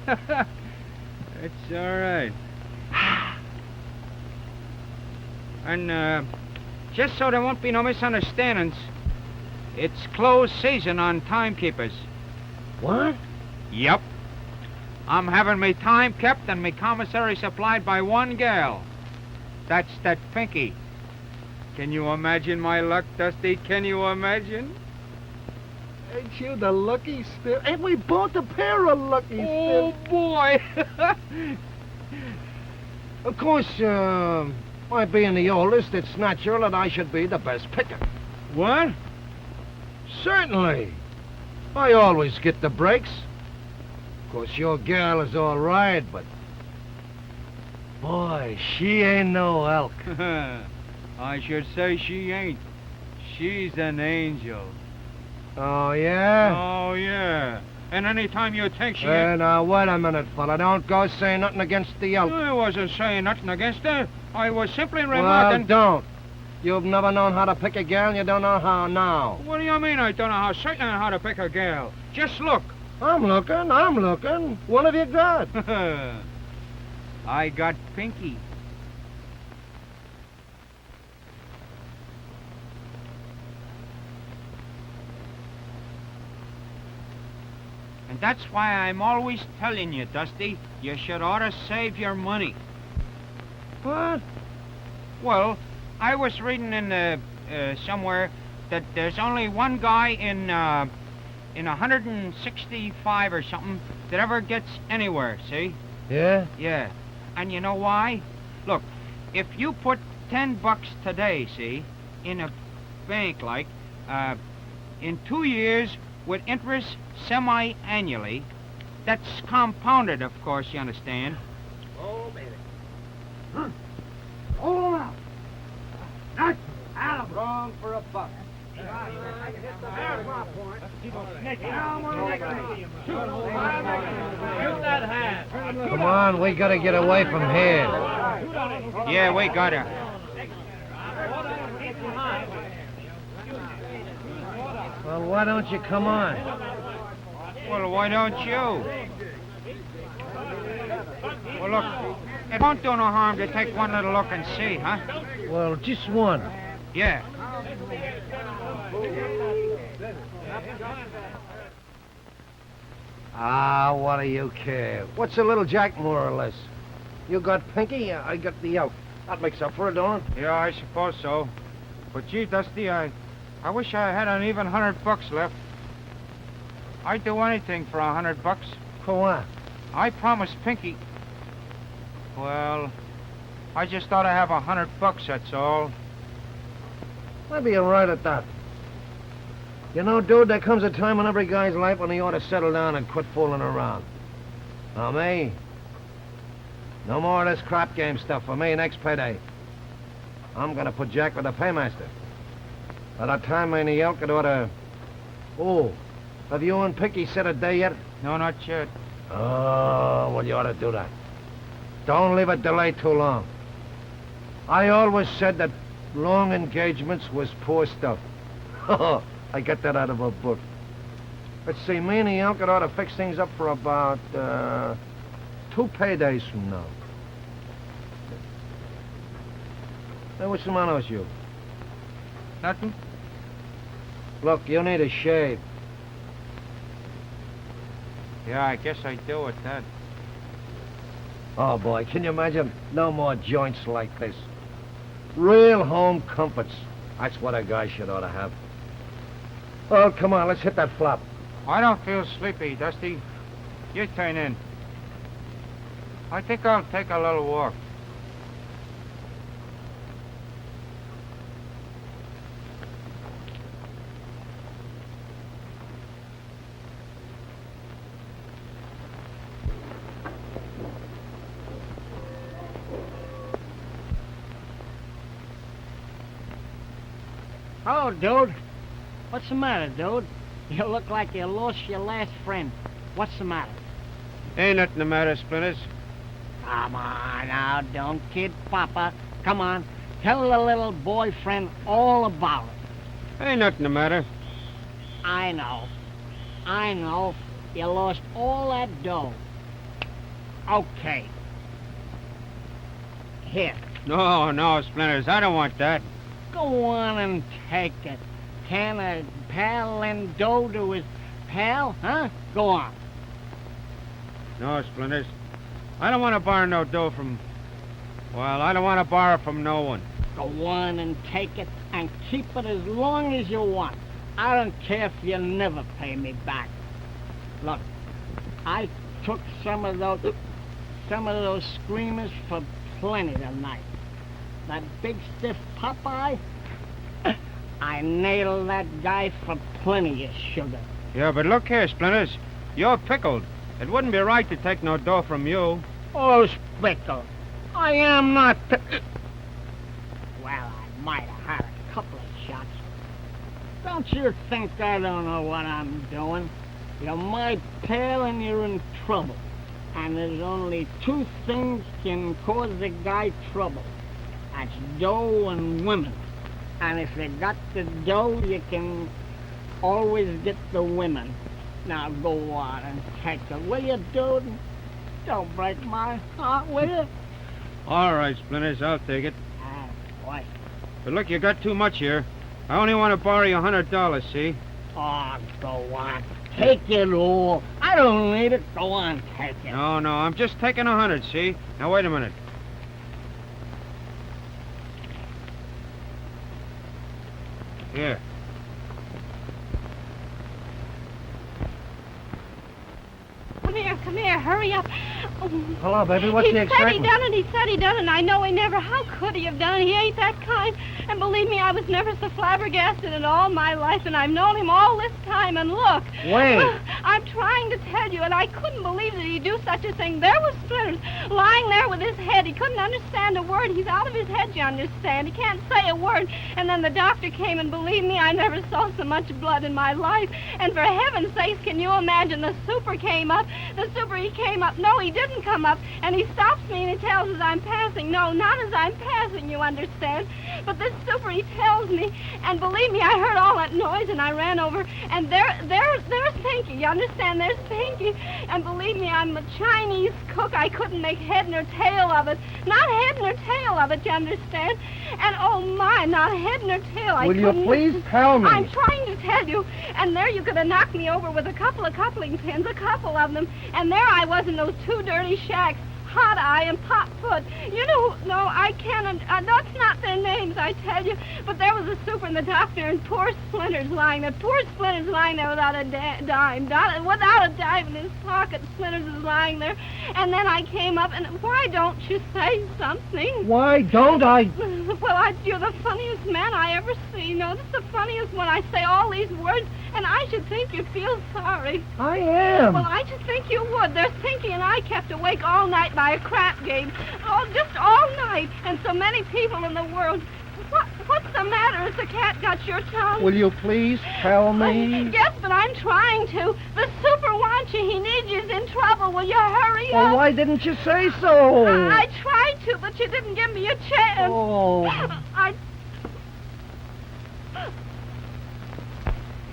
It's all right. And, just so there won't be no misunderstandings, it's closed season on timekeepers. What? Yep. I'm having me time kept and me commissary supplied by one gal. That's that Pinky. Can you imagine my luck, Dusty? Can you imagine? Ain't you the lucky stiff? Ain't we both a pair of lucky Oh, boy. Of course, my being the oldest, it's natural that I should be the best picker. What? Certainly. I always get the breaks. Of course, your gal is all right, but... boy, she ain't no elk. I should say she ain't. She's an angel. Oh, yeah? Oh, yeah. And any time you think she Hey, now, wait a minute, fella. Don't go saying nothing against the elk. I wasn't saying nothing against her. I was simply Well, remarking... don't. You've never known how to pick a gal, and you don't know how now. What do you mean I don't know how? Certainly know how to pick a gal. Just look. I'm looking. What have you got? I got Pinky. And that's why I'm always telling you, Dusty, you should ought to save your money. What? Well, I was reading in somewhere that there's only one guy in 165 or something that ever gets anywhere, see? Yeah? Yeah. And you know why? Look, if you put $10 today, see, in a bank like, in 2 years with interest semi-annually, that's compounded, of course, you understand. Oh, baby. Hold on out. That's wrong for a buck. There's my point. Come on, we gotta get away from here. Yeah, we gotta. Well, why don't you come on? Well, why don't you? Well, look, it won't do no harm to take one little look and see, huh? Well, just one. Yeah. Ah, what do you care? What's a little jack, more or less? You got Pinky, I got the elk. That makes up for it, don't it? Yeah, I suppose so. But gee, Dusty, I wish I had an even $100 left. I'd do anything for $100. For what? I promised Pinky. Well, I just ought to have $100, that's all. Maybe you're right at that. You know, dude, there comes a time in every guy's life when he ought to settle down and quit fooling around. Now, me, no more of this crap game stuff for me next payday. I'm gonna put Jack with the paymaster. By that time, me and the elk ought to... Oh, have you and Pinky set a day yet? No, not yet. Oh, well, you ought to do that. Don't leave it delay too long. I always said that long engagements was poor stuff. I got that out of a book. Let's see, me and the elk ought to fix things up for about 2 paydays from now. Hey, what's the matter with you? Nothing? Look, you need a shave. Yeah, I guess I do at that. Oh, boy, can you imagine? No more joints like this. Real home comforts. That's what a guy should ought to have. Oh, come on, let's hit that flop. I don't feel sleepy, Dusty. You turn in. I think I'll take a little walk. Oh, dude. What's the matter, dude? You look like you lost your last friend. What's the matter? Ain't nothing the matter, Splinters. Come on now, don't kid Papa. Come on, tell the little boyfriend all about it. Ain't nothing the matter. I know. You lost all that dough. Okay. Here, No, Splinters, I don't want that. go on and take it. Can a pal lend dough to his pal, huh? Go on. No, Splinters. I don't want to borrow no dough from... Well, I don't want to borrow from no one. Go on and take it and keep it as long as you want. I don't care if you never pay me back. Look, I took some of those screamers for plenty tonight. That big stiff Popeye, I nailed that guy for plenty of sugar. Yeah, but look here, Splinters. You're pickled. It wouldn't be right to take no dough from you. Oh, Spickle, I am not... Well, I might have had a couple of shots. Don't you think I don't know what I'm doing? You're my pal and you're in trouble. And there's only two things can cause a guy trouble. That's dough and women. And if you got the dough, you can always get the women. Now go on and take it, will you, dude? Don't break my heart, will you? All right, Splinters, I'll take it. What? But look, you got too much here. I only want to borrow you $100, see? Oh, go on. Take it all. I don't need it. Go on, take it. No, I'm just taking 100, see? Now, wait a minute. Here. Come here, hurry up. Oh, Hello, baby, what's the He excitement? said he done it, and I know he never, how could he have done it? He ain't that kind. And believe me, I was never so flabbergasted in all my life, and I've known him all this time, and look. Wait. I'm trying to tell you, and I couldn't believe that he'd do such a thing. There was Splinters lying there with his head. He couldn't understand a word. He's out of his head, you understand. He can't say a word. And then the doctor came, and believe me, I never saw so much blood in my life. And for heaven's sakes, can you imagine, the super came up. He came up. No, he didn't come up. And he stops me and he tells us I'm passing. No, not as I'm passing, you understand. But this super, he tells me, and believe me, I heard all that noise and I ran over, and there's Pinky, you understand? There's Pinky. And believe me, I'm a Chinese cook. I couldn't make head nor tail of it. Not head nor tail of it, you understand? And oh my, not head nor tail. Will you please tell me? I'm trying to tell you. And there you could have knocked me over with a couple of coupling pins, a couple of them. And there I was in those two dirty shacks, Hot Eye and Pot Foot. You know, no, I can't, that's not their names, I tell you. But there was a super and the doctor and poor Splinters lying there. Poor Splinters lying there without a dime. Without a dime in his pocket, Splinters is lying there. And then I came up, and why don't you say something? Why don't I? Well, you're the funniest man I ever see. You know, this is the funniest when I say all these words, and I should think you'd feel sorry. I am. Well, I should think you would. There's Pinky and I kept awake all night by a crap game. Oh, just all night. And so many people in the world. What's the matter? Has the cat got your tongue? Will you please tell me? Yes, but I'm trying to. The super wants you. He needs you. He's in trouble. Will you hurry up? Well, why didn't you say so? I tried to, but you didn't give me a chance. Oh.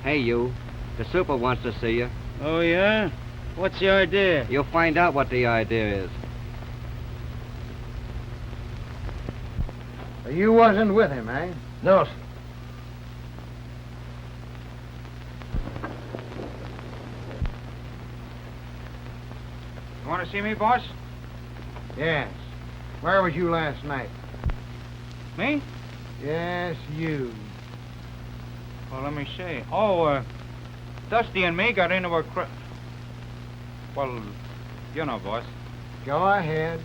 Hey, you. The super wants to see you. Oh, yeah? What's the idea? You'll find out what the idea is. You wasn't with him, eh? No, sir. You want to see me, boss? Yes. Where was you last night? Me? Yes, you. Well, let me see. Oh, Dusty and me got into a well, you know, boss. Go ahead.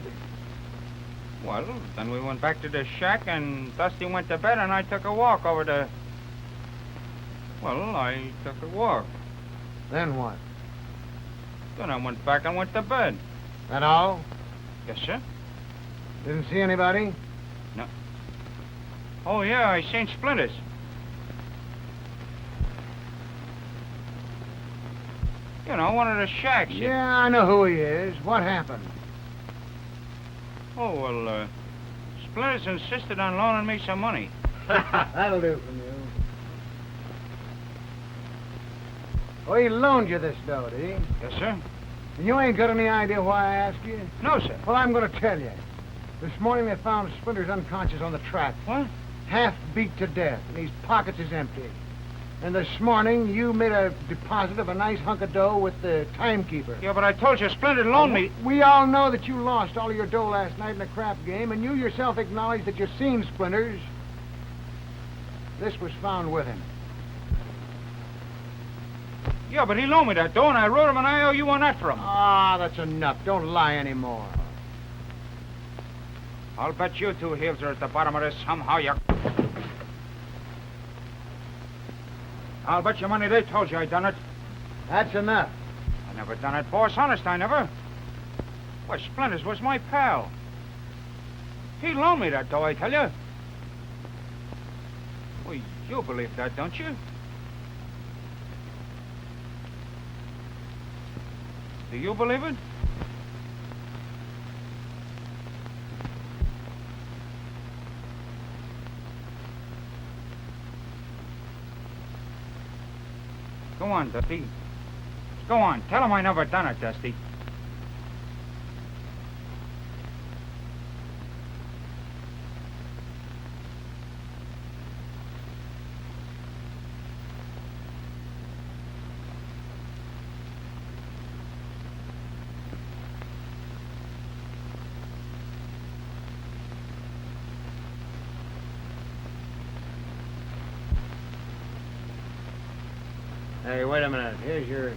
Well, then we went back to the shack, and Dusty went to bed, and I took a walk over to... Well, I took a walk. Then what? Then I went back and went to bed. That all? Yes, sir. Didn't see anybody? No. Oh, yeah, I seen Splinters. You know, one of the shacks. Yeah, I know who he is. What happened? Oh, well, Splinters insisted on loaning me some money. That'll do from you. Oh, he loaned you this dough, did he? Yes, sir. And you ain't got any idea why I asked you? No, sir. Well, I'm going to tell you. This morning they found Splinters unconscious on the track. What? Half beat to death, and his pockets is empty. And this morning you made a deposit of a nice hunk of dough with the timekeeper. Yeah, but I told you Splinters loaned me... We all know that you lost all your dough last night in a crap game, and you yourself acknowledged that you seen Splinters. This was found with him. Yeah, but he loaned me that dough, and I wrote him an IOU on that for him. Ah, that's enough. Don't lie anymore. I'll bet you two heels are at the bottom of this somehow, you... I'll bet you money they told you I done it. That's enough. I never done it, boss. Honest, I never. Why, Splinters was my pal. He loaned me that dough, I tell you. Well, you believe that, don't you? Do you believe it? Go on, Dusty. Go on. Tell him I never done it, Dusty. Hey, wait a minute. Here's your...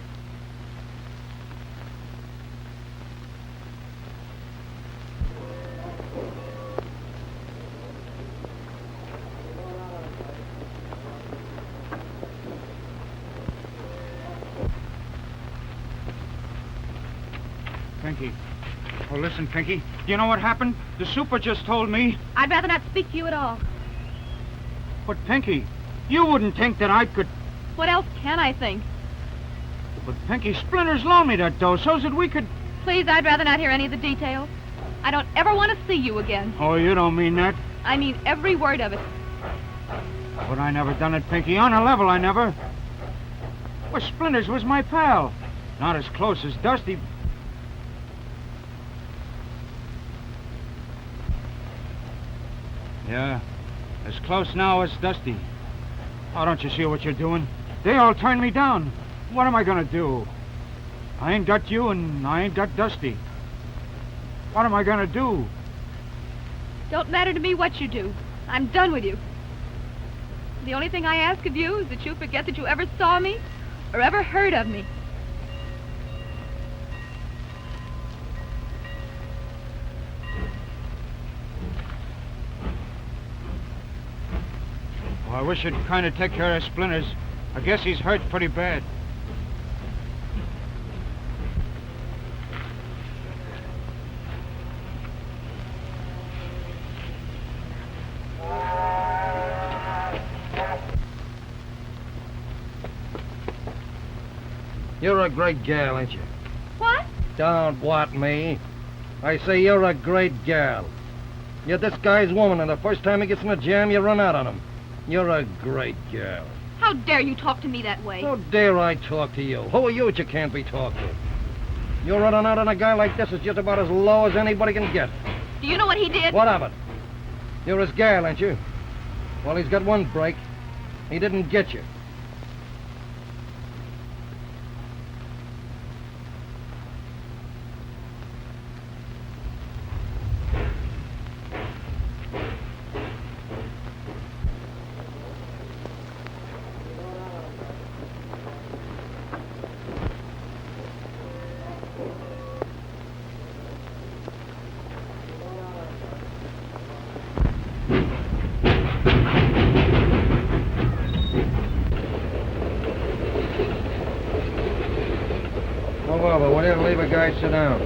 Pinky. Oh, listen, Pinky. You know what happened? The super just told me... I'd rather not speak to you at all. But, Pinky, you wouldn't think that I could... What else can I think? But, Pinky, Splinters loaned me that dough so that we could... Please, I'd rather not hear any of the details. I don't ever want to see you again. Oh, you don't mean that? I mean every word of it. But I never done it, Pinky. On a level, I never. Well, Splinters was my pal. Not as close as Dusty. Yeah, as close now as Dusty. Oh, don't you see what you're doing? They all turned me down. What am I gonna do? I ain't got you and I ain't got Dusty. What am I gonna do? Don't matter to me what you do. I'm done with you. The only thing I ask of you is that you forget that you ever saw me or ever heard of me. Oh, I wish you'd kind of take care of Splinters. I guess he's hurt pretty bad. You're a great gal, ain't you? What? Don't what me. I say you're a great gal. You're this guy's woman, and the first time he gets in a jam, you run out on him. You're a great gal. How dare you talk to me that way? How dare I talk to you? Who are you that you can't be talked to? You're running out on a guy like this is just about as low as anybody can get. Do you know what he did? What of it? You're his gal, ain't you? Well, he's got one break. He didn't get you. Move over, will you? Leave a guy sit down.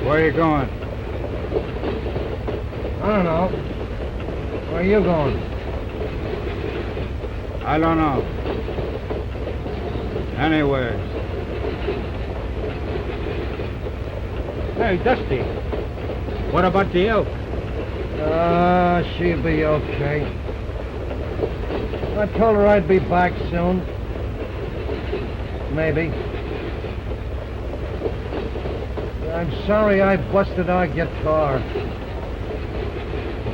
Where are you going? I don't know. Where are you going? I don't know. Anywhere. Hey, Dusty. What about the elk? She'll be okay. I told her I'd be back soon. Maybe. I'm sorry I busted our guitar.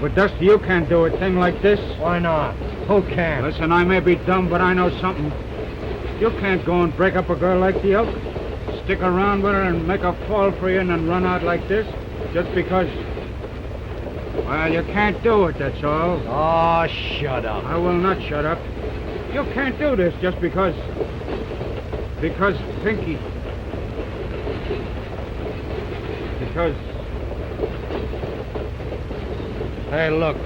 But Dusty, you can't do a thing like this. Why not? Who can? Listen, I may be dumb, but I know something. You can't go and break up a girl like the elk, stick around with her and make her fall for you and then run out like this, just because... Well, you can't do it, that's all. Oh, shut up. I will not shut up. You can't do this just because... Because Pinky... Because... Hey, look.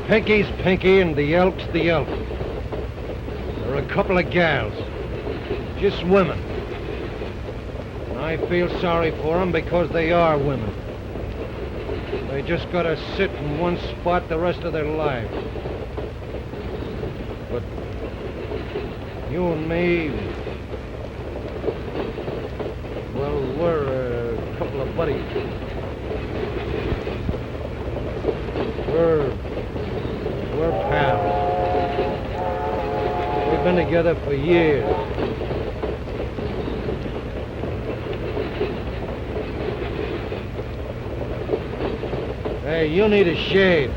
Pinky's Pinky and the elk's the elk. They're a couple of gals. Just women. And I feel sorry for them because they are women. They just gotta sit in one spot the rest of their lives. But you and me, well, we're a couple of buddies. We're pals. We've been together for years. Hey, you need a shave.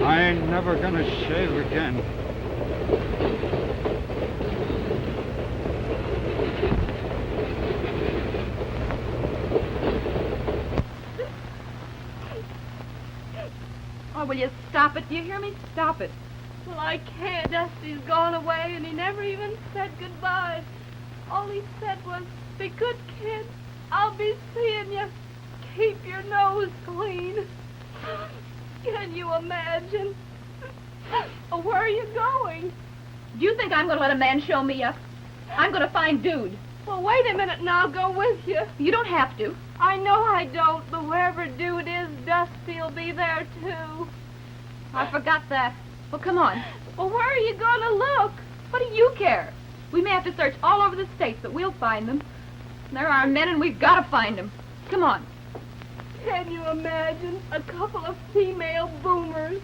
I ain't never gonna shave again. Oh, will you stop it? Do you hear me? Stop it. Well, I can't. Dusty's gone away, and he never even said goodbye. All he said was, be good, kid. I'll be seeing you. Keep your nose clean. Can you imagine? Oh, where are you going? Do you think I'm going to let a man show me up? I'm going to find Dude. Well, wait a minute and I'll go with you. You don't have to. I know I don't, but wherever Dude is, Dusty'll be there, too. I forgot that. Well, come on. Well, where are you going to look? What do you care? We may have to search all over the state, but we'll find them. They're our men, and we've got to find them. Come on. Can you imagine a couple of female boomers?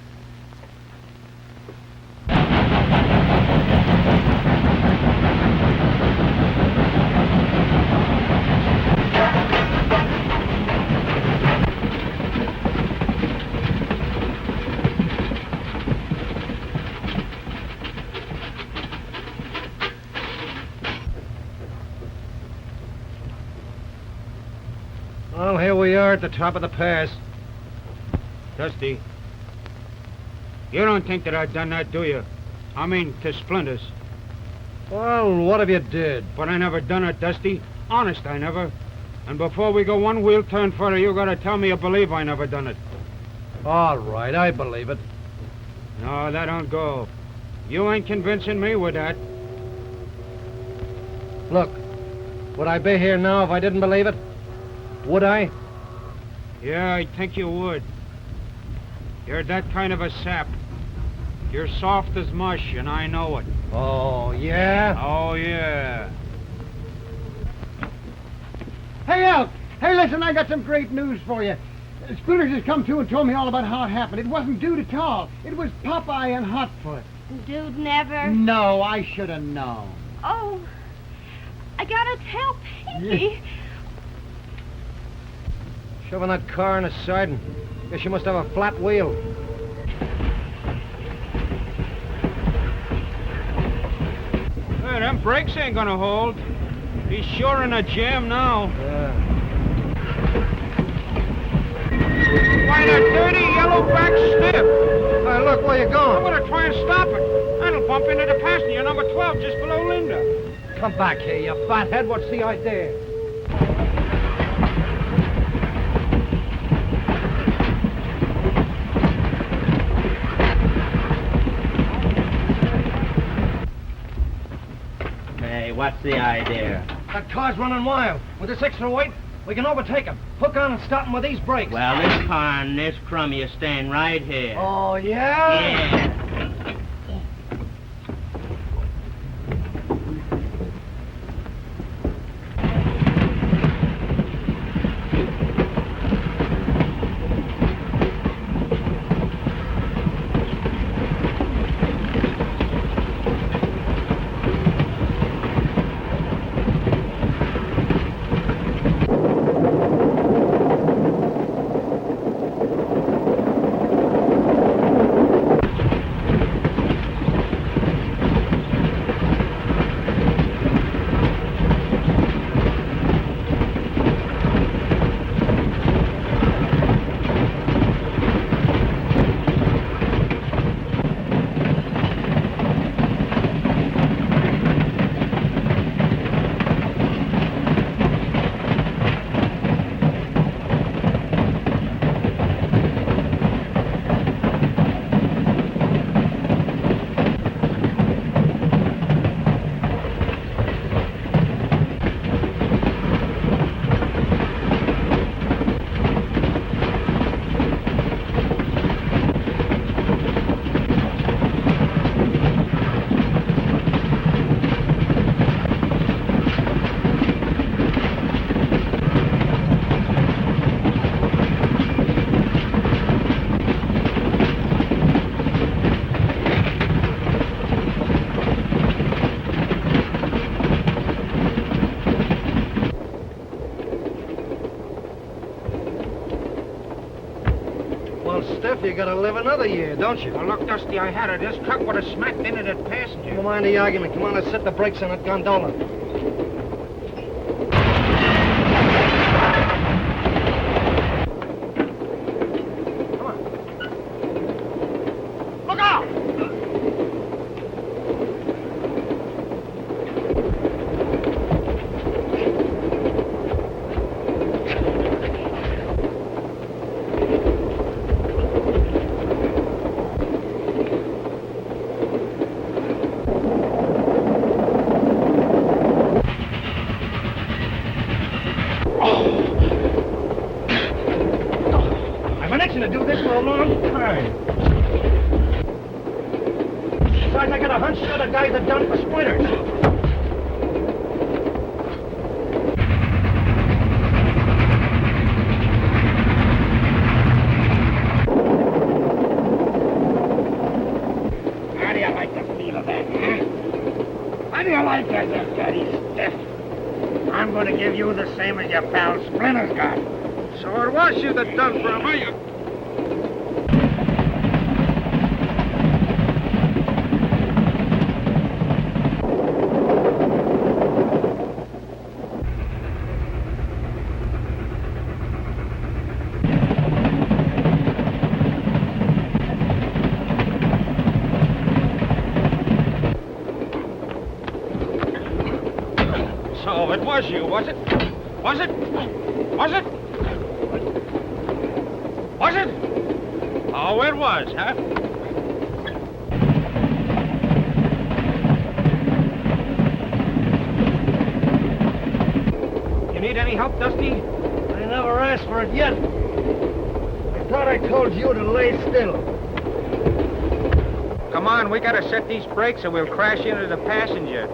Well, here we are at the top of the pass. Dusty, you don't think that I've done that, do you? I mean, to splinters. Well, what if you did? But I never done it, Dusty. Honest, I never. And before we go one wheel turn further, you gotta tell me you believe I never done it. All right, I believe it. No, that don't go. You ain't convincing me with that. Look, would I be here now if I didn't believe it? Would I? Yeah, I think you would. You're that kind of a sap. You're soft as mush, and I know it. Oh, yeah? Oh, yeah. Hey, Elk! Hey, listen, I got some great news for you. Splinters has come to and told me all about how it happened. It wasn't Dude at all. It was Popeye and Hotfoot. Dude never. No, I should have known. Oh, I gotta tell Pinky. Shoving that car on the side, and guess you must have a flat wheel. Hey, them brakes ain't gonna hold. He's sure in a jam now. Yeah. Why that dirty yellowback stiff. Hey, look, where you I'm going? gonna try and stop it. I'll bump into the passenger, number 12, just below Linda. Come back here, you fathead. What's the idea? Hey, what's the idea? That car's running wild. With this extra weight, we can overtake him. Hook on and stop him with these brakes. Well, this car and this crummy is staying right here. Oh, yeah? Yeah. You gotta live another year, don't you? Well, look, Dusty, I had her. This truck would have smacked into that passenger. Never mind the argument. Come on, let's set the brakes on that gondola. Come on. Look out! To do this for a long time. Besides, I got a hunch you're the guy that done for splinters. How do you like the feel of that, huh? How do you like that, you dirty stiff? I'm going to give you the same as your pal Splinter's got. So it was you that done for him, huh? You... So it was you, was it? Was it? Was it? Was it? Oh, it was, huh? You need any help, Dusty? I never asked for it yet. I thought I told you to lay still. Come on, we gotta set these brakes or we'll crash into the passenger.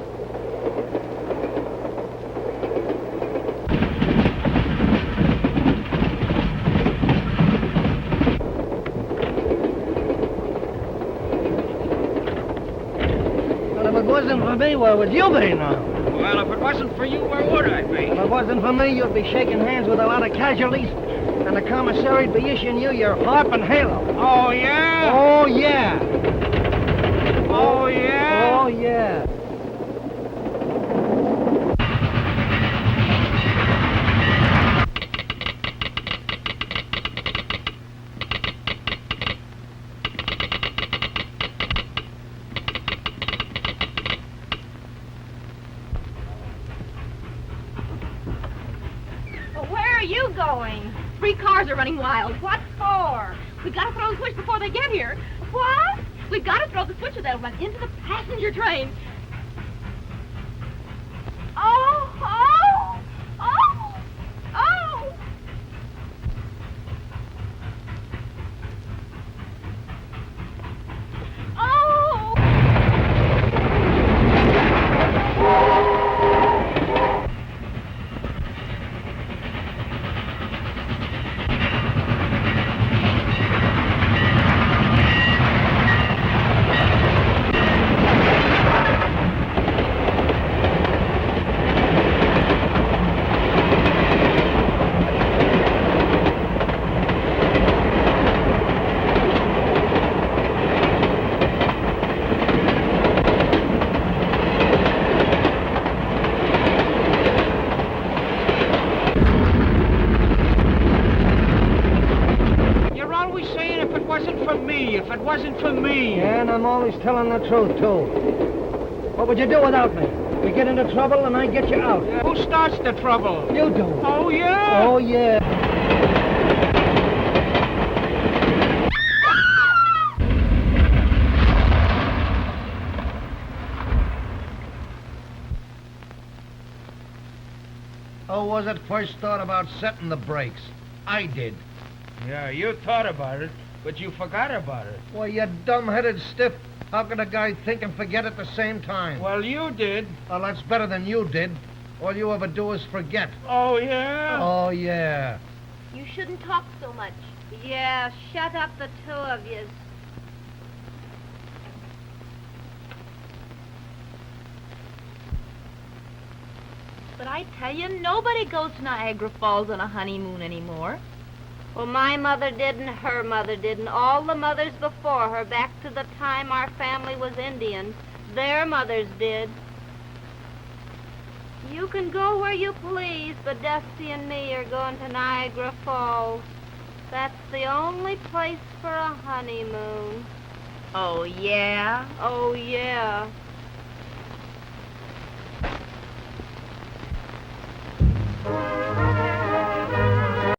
If it wasn't for me, where would you be now? Well, if it wasn't for you, where would I be? If it wasn't for me, you'd be shaking hands with a lot of casualties, and the commissaria'd be issuing you your harp and halo. Oh, yeah? Oh, yeah. Oh, yeah? Oh, yeah. are running wild. What for? We've got to throw the switch before they get here. What? We've got to throw the switch or they'll run into the passenger train. Oh, oh, oh, oh. Oh! You're always saying if it wasn't for me, if it wasn't for me. Yeah, and I'm always telling the truth, too. What would you do without me? We get into trouble and I get you out. Who starts the trouble? You do. Oh, yeah? Oh, yeah. Who was it first thought about setting the brakes? I did. Yeah, you thought about it, but you forgot about it. Well, you dumb-headed stiff. How can a guy think and forget at the same time? Well, you did. Well, that's better than you did. All you ever do is forget. Oh, yeah? Oh, yeah. You shouldn't talk so much. Yeah, shut up, the two of you. But I tell you, nobody goes to Niagara Falls on a honeymoon anymore. Well, my mother didn't, her mother didn't, all the mothers before her, back to the time our family was Indians, their mothers did. You can go where you please, but Dusty and me are going to Niagara Falls. That's the only place for a honeymoon. Oh, yeah? Oh, yeah. Oh,